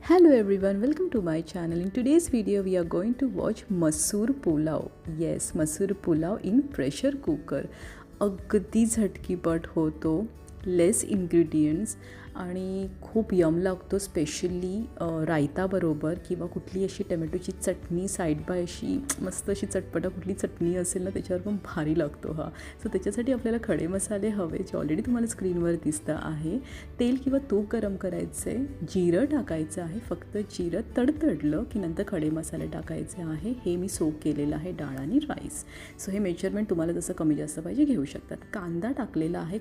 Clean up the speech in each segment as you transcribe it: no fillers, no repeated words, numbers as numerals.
Hello everyone, welcome to my channel. In today's video we are going to watch Masoor Pulao. Yes, Masoor Pulao in pressure cooker. अगदी झटकीपट होतो, लेस ingredients आणि खूप M लागतो. Specially रायताबरोबर किंवा कुठली अशी टमॅटोची चटणी side by अशी मस्त अशी चटपटा कुठली चटणी असेल ना त्याच्यावर पण भारी लागतो हा. सो त्याच्यासाठी आपल्याला खडे मसाले हवे जे ऑलरेडी तुम्हाला स्क्रीनवर दिसतं आहे. तेल किंवा तूप गरम करायचं आहे, जिरं टाकायचं आहे. फक्त जिरं तडतडलं की नंतर खडे मसाले टाकायचे आहे. हे मी सोक केलेलं आहे डाळ आणि राईस. सो हे मेजरमेंट तुम्हाला जसं कमी जास्त पाहिजे घेऊ शकतात. कांदा टाकलेला आहे.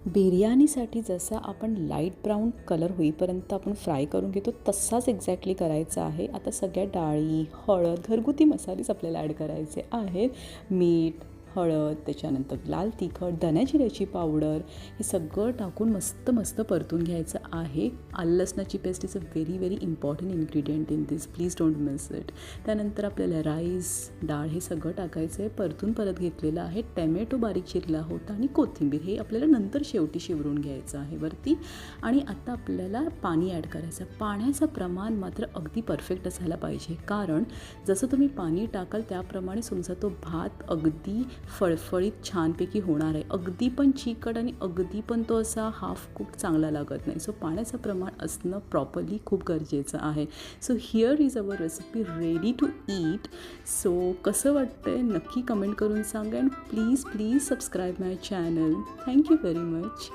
बिर्याणीसाठी जसं आपण लाईट ब्राऊन कलर होईपर्यंत आपण फ्राय करून घेतो तसाच एक्झॅक्टली करायचा आहे. आता सगळ्या डाळी, हळद, घरगुती मसालेच आपल्याला ॲड करायचे आहेत. मीठ, हळद, त्याच्यानंतर लाल तिखट, धण्या जिऱ्याची पावडर हे सगळं टाकून मस्त मस्त परतून घ्यायचं आहे. आलं लसणाची paste is a very very important ingredient in this, please don't miss it. त्यानंतर आपल्याला राईस, डाळ हे सगळं टाकायचं आहे. परतून परत घेतलेलं आहे. टॅमॅटो बारीक चिरला होता आणि कोथिंबीर हे आपल्याला नंतर शेवटी शिवरून घ्यायचं आहे वरती. आणि आता आपल्याला पाणी ॲड करायचं. पाण्याचं प्रमाण मात्र अगदी परफेक्ट असायला पाहिजे, कारण जसं तुम्ही पाणी टाकाल त्याप्रमाणे तुमचा तो भात अगदी फळफळीत छानपैकी होणार आहे. अगदी पण चिकट आणि अगदी पण तो असा हाफ कुक चांगला लागत नाही. सो पाण्याचं प्रमाण असणं प्रॉपरली खूप गरजेचं आहे. So here is our recipe ready to eat. So कसं वाटतं आहे नक्की कमेंट करून सांगा. And please subscribe my channel. Thank you very much.